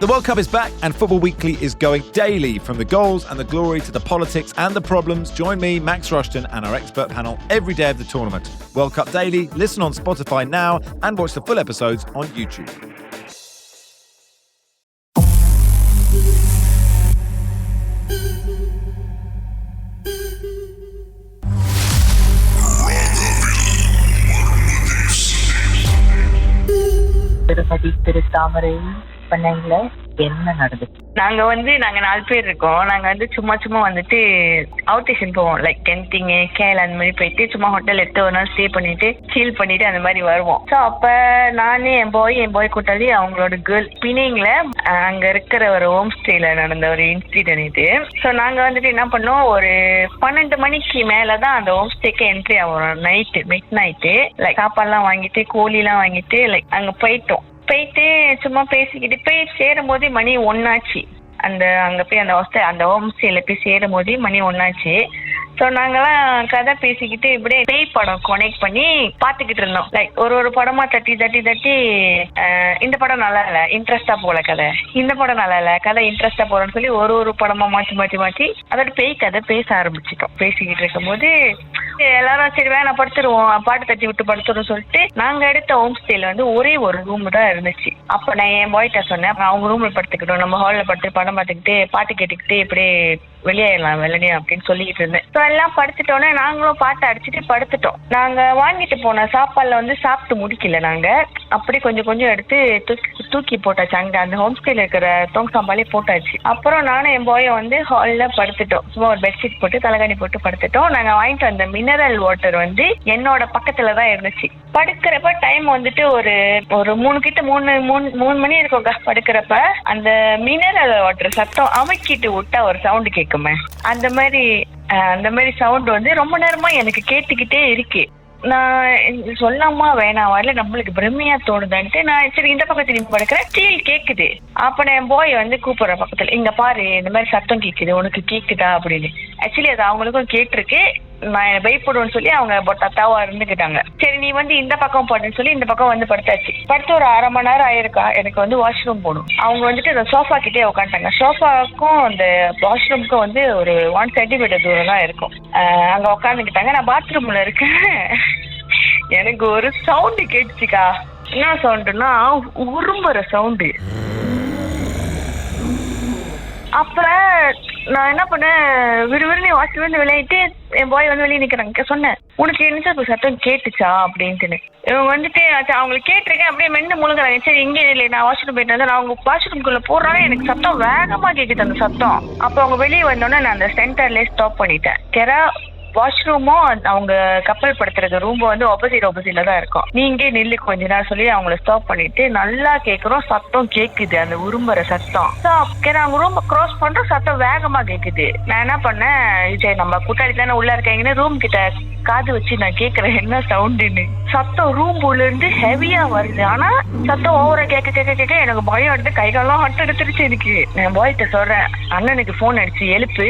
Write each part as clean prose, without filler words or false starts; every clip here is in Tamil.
The World Cup is back and Football Weekly is going daily. From the goals and the glory to the politics and the problems, join me, Max Rushton, and our expert panel every day of the tournament. World Cup Daily, listen on Spotify now and watch the full episodes on YouTube. திருமதி தாமரை பண்ணைங்கள என்ன நடந்துச்சு? நாங்க 4 பேர் இருக்கோம். நாங்க சும்மா வந்துட்டு அவுட் ஸ்டேஷன் போவோம். லைக் டென்டிங், கேல் அந்த மாதிரி போயிட்டு சும்மா ஹோட்டல் எடுத்து ஒரு நாள் ஸ்டே பண்ணிட்டு சீல் பண்ணிட்டு அந்த மாதிரி வருவோம். ஸோ அப்ப நானு என் பாய் கூட்டாளி அவங்களோட கேர்ள் பிணைங்கள அங்க இருக்கிற ஒரு ஹோம் ஸ்டேல நடந்த ஒரு இன்சிடென்ட் இது. ஸோ நாங்க என்ன பண்ணோம், ஒரு 12 மணிக்கு மேலதான் அந்த ஹோம் ஸ்டேக்கு என்ட்ரி ஆகும். மிட் நைட்டு லைக் சாப்பாடுலாம் வாங்கிட்டு கோழிலாம் வாங்கிட்டு லைக் அங்க போயிட்டு சும்மா பேசிக்கிட்டு போய் சேரும் போதே மணி 1 ஆச்சு. அங்க போய் அந்த ஹோம் ஸ்டேல போய் சேரும் போதே மணி 1 ஆச்சு. ஸோ நாங்கெல்லாம் கதை பேசிக்கிட்டு இப்படியே பேய் படம் கனெக்ட் பண்ணி பார்த்துக்கிட்டு இருந்தோம். லைக் ஒரு படமா தட்டி இந்த படம் நல்லா இல்லை, இன்ட்ரெஸ்டா போல கதை, இந்த படம் நல்லா இல்லை, கதை இன்ட்ரெஸ்டா போறோம்னு சொல்லி ஒரு படமா மாற்றி அதோட பேய் கதை பேச ஆரம்பிச்சிட்டோம். பேசிக்கிட்டு இருக்கும் போது எல்லாரும் சரி வேணா படுத்துருவோம், பாட்டு தட்டி விட்டு படுத்துரும் சொல்லிட்டு நாங்க எடுத்த ஹோம் ஸ்டேல ஒரே ஒரு ரூம் தான் இருந்துச்சு. அப்ப நான் என் பாய்கிட்ட சொன்னேன், அவங்க ரூம்ல படுத்துக்கிட்டோம், நம்ம ஹால்ல படுத்து படம் பார்த்துக்கிட்டு பாட்டு கேட்டுக்கிட்டு இப்படியே வெளியாயிடலாம் வெள்ளனே அப்படின்னு சொல்லிக்கிட்டு இருந்தேன். ஸோ எல்லாம் படுத்துட்டோன்னே நாங்களும் பாட்டு அடிச்சுட்டு படுத்துட்டோம். நாங்க வாங்கிட்டு போன சாப்பாடுல சாப்பிட்டு முடிக்கல. நாங்க அப்படி கொஞ்சம் எடுத்து தூக்கி போட்டாச்சு. அங்க அந்த ஹோம் ஸ்டேல இருக்கிற தோங் சாம்பாலே போட்டாச்சு. அப்புறம் நானும் என் பாயை ஹால்ல படுத்துட்டோம். சும்மா ஒரு பெட்ஷீட் போட்டு தலைகாணி போட்டு படுத்துட்டோம். நாங்க வாங்கிட்டு வந்த மினரல் வாட்டர் என்னோட பக்கத்துலதான் இருந்துச்சு. படுக்கிறப்ப டைம் ஒரு 3 மணி இருக்குங்க. படுக்கிறப்ப அந்த மினரல் வாட்டர் சத்தம் அமைக்கிட்டு விட்டா ஒரு சவுண்ட் கேட்குமே, அந்த மாதிரி சவுண்ட் ரொம்ப நேரமா எனக்கு கேட்டுக்கிட்டே இருக்கு. நான் சொல்லாமா வேணாவா இல்ல நம்மளுக்கு பிரம்மையா தோணுதான்ட்டு நான் சரி இந்த பக்கத்துல திரும்பி படுக்கிறேன். ஸ்டீல் கேக்குது. அப்ப நான் பாய் கூப்பிடுற பக்கத்துல, இங்க பாரு இந்த மாதிரி சத்தம் கேக்குது, உனக்கு கேக்குதா அப்படின்னு. ஆக்சுவலி அது அவங்களுக்கும் கேட்டிருக்கு. நான் பயப்படுவேன்னு சொல்லி அவங்க தத்தாவா இருந்துக்கிட்டாங்க. சரி நீ இந்த பக்கம் போடுன்னு சொல்லி இந்த பக்கம் படுத்தாச்சு. படுத்து ஒரு 1/2 மணி நேரம் ஆயிருக்கா. எனக்கு வாஷ்ரூம் போகணும். அவங்க அந்த சோஃபா கிட்டே உட்காந்துட்டாங்க. சோஃபாக்கும் அந்த வாஷ்ரூமுக்கும் ஒரு 1 சென்டிமீட்டர் தூரம் தான் இருக்கும். அங்க உட்காந்துக்கிட்டாங்க. நான் பாத்ரூம்ல இருக்கேன். எனக்கு ஒரு சவுண்டு கேட்டுச்சுக்கா. என்ன சவுண்டுன்னா உரும்புற சவுண்டு. அப்ப நான் என்ன பண்ணேன், விறுவிறுன்னு வாஷ்ரூம் விளையாட்டு என் பாய் வெளியே நிக்கிறாங்க. சொன்னேன், உனக்கு என்ன சத்தம் கேட்டுச்சா அப்படின்ட்டு. இவங்க அவங்களுக்கு கேட்டிருக்கேன். அப்படியே மென்னு முழுங்குறாங்க. சரி இங்கே இல்லை, நான் வாஷ்ரூம் போயிட்டு வந்தேன். நான் அவங்க வாஷ்ரூம்குள்ள போடுறாங்க. எனக்கு சத்தம் வேகமா கேக்குது அந்த சத்தம். அப்ப அவங்க வெளியே வந்தோடனே நான் அந்த சென்டர்லயே ஸ்டாப் பண்ணிட்டேன். வாஷ்ரூமும் அவங்க கப்பல் படுத்துறது ரூம் ஆப்போசிட்ல தான் இருக்கும். நீங்க நில்லு கொஞ்ச நேரம் சொல்லி அவங்கள ஸ்டாப் பண்ணிட்டு நல்லா கேக்குறோம். சத்தம் கேக்குது, அந்த உரும்புற சத்தம். அவங்க ரூம் கிராஸ் பண்றோம், சத்தம் வேகமா கேக்குது. நான் என்ன பண்ணேன், சரி நம்ம கூட்டாளி தானே உள்ள இருக்காங்கன்னு ரூம் கிட்ட காது வச்சு நான் கேக்குறேன் என்ன சவுண்டுன்னு. சத்தம் ரூம் உள்ள இருந்து ஹெவியா வருது. ஆனா சத்தம் ஓவரா கேட்க எனக்கு பயம் எடுத்து கைகாலம் ஹட் எடுத்துருச்சு. எனக்கு நான் பாய்கிட்ட சொல்றேன், அண்ணனுக்கு போன் அடிச்சு எழுப்பு,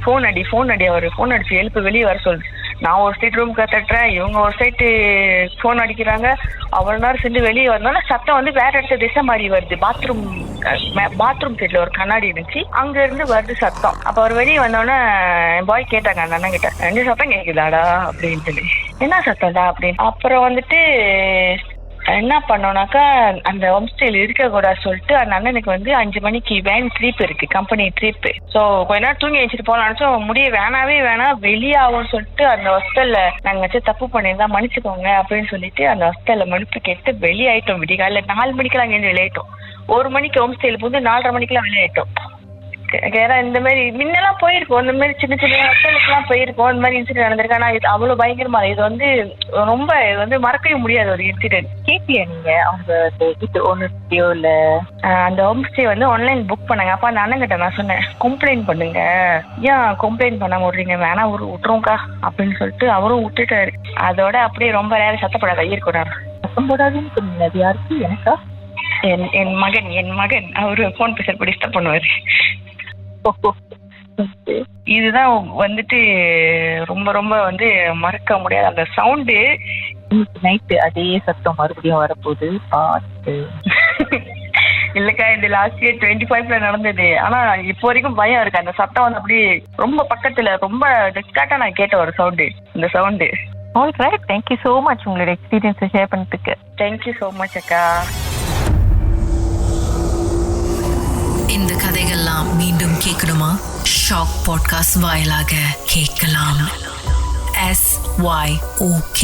போன் அடி அவரு போன் அடிச்சு எழுப்பு, வெளியே வர சொல்லு. நான் ஒரு சைட் ரூம் தட்டுறேன், இவங்க ஒரு சைட்டு போன் அடிக்கிறாங்க. அவ்வளவு நேரம் செஞ்சு வெளியே வந்தோன்னா சத்தம் வேற இடத்த திசை மாதிரி வருது. பாத்ரூம் சைட்ல ஒரு கண்ணாடி இருந்துச்சு, அங்க இருந்து வருது சத்தம். அப்ப அவர் வெளியே வந்தோடனே பாய் கேட்டாங்க அந்த அண்ணன் கிட்ட, 2 சத்தம் கேக்குதாடா அப்படின்ட்டு. என்ன சத்தம்டா அப்படின்னு. அப்புறம் என்ன பண்ணோம்னாக்கா அந்த ஹோம் ஸ்டேல இருக்க கூடாது சொல்லிட்டு அந்த அண்ணனுக்கு 5 மணிக்கு வேன் ட்ரிப் இருக்கு, கம்பெனி ட்ரிப். ஸோ கொஞ்ச நேரம் தூங்கி வச்சுட்டு போகலான்னு முடிய வேணாம் வெளியே ஆகும்னு சொல்லிட்டு அந்த ஹாஸ்டல்ல நாங்க தப்பு பண்ணியிருந்தா மன்னிச்சுக்கோங்க அப்படின்னு சொல்லிட்டு அந்த ஹாஸ்டல்ல மன்னிப்பு கேட்டு வெளியாயிட்டோம். விடிகால 4 மணிக்கெல்லாம் அங்கே வெளியாயிட்டோம். 1 மணிக்கு ஹோம் ஸ்டேல போது 4:30 மணிக்கெல்லாம் வெளியாயிட்டோம். இந்த மாதிரி முன்னெல்லாம் போயிருக்கோம், இந்த மாதிரி சின்ன ஹாஸ்டலுக்கு எல்லாம் போயிருக்கோம். இந்த மாதிரி இன்சிடென்ட் நடந்திருக்கு. ஆனா இது அவ்வளவு பயங்கரமா, இது ரொம்ப மறக்கவே முடியாத ஒரு இன்சிடென்ட். கேட்டியா நீங்க அவங்க வீட்டு ஓனர்கிட்டயோ இல்ல? அந்த ஹோம் ஸ்டே ஆன்லைன் புக் பண்ணாங்க. அப்ப அந்த அண்ணன் கிட்ட நான் சொன்னேன், கம்ப்ளைண்ட் பண்ணுங்க. ஏன் கம்ப்ளைண்ட் பண்ணாம விடுறீங்க, வேணா விட்டுருவோம்க்கா அப்படின்னு சொல்லிட்டு அவரும் விட்டுட்டாரு. அதோட அப்படியே ரொம்ப நேரம் சத்தப்படாத இருக்கக்கூடாது. சத்தம் போடாதுன்னு சொன்னீங்க. அது யாருக்கு? எனக்கா? என் மகன் அவரு போன் பேசுறப்ப டிஸ்டர்ப் பண்ணுவாரு. இதுதான் ரொம்ப ரொம்ப மறக்க முடியாது அந்த சவுண்டு. நைட்டு அதே சத்தம் மறுபடியும் வரப்போகுது. பார்த்து இல்லக்கா இது லாஸ்ட் இயர் 25ல நடந்தது. ஆனா இப்போ வரைக்கும் பயம் இருக்கு. அந்த சத்தம் வந்து அப்படி ரொம்ப பக்கத்துல ரொம்ப டெஸ்காட்டா நான் கேட்ட ஒரு சவுண்டு, இந்த sound. Alright, thank you so much உங்களோட எக்ஸ்பீரியன்ஸை ஷேர் பண்ணதுக்கு. தேங்க்யூ ஸோ மச் அக்கா. இந்த கதைகள்லாம் மீண்டும் கேட்கணுமா? ஷாக் பாட்காஸ்ட் வாயிலாக கேட்கலாம். SYOK.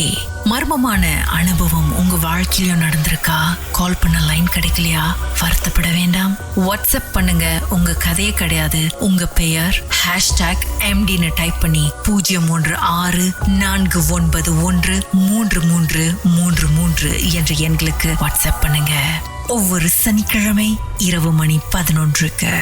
மர்மமான அனுபவம் உங்க வாழ்க்கையிலும் நடந்திருக்கா? கால் பண்ண லைன் கிடைக்கலையா? வருத்தப்பட வேண்டாம். வாட்ஸ்அப் பண்ணுங்க. உங்க கதையே கிடையாது, உங்க பெயர் #MDன்னு டைப் பண்ணி 0364913333 என்ற எண்களுக்கு வாட்ஸ்அப் பண்ணுங்க. ஒவ்வொரு சனிக்கிழமை இரவு மணி 11க்கு.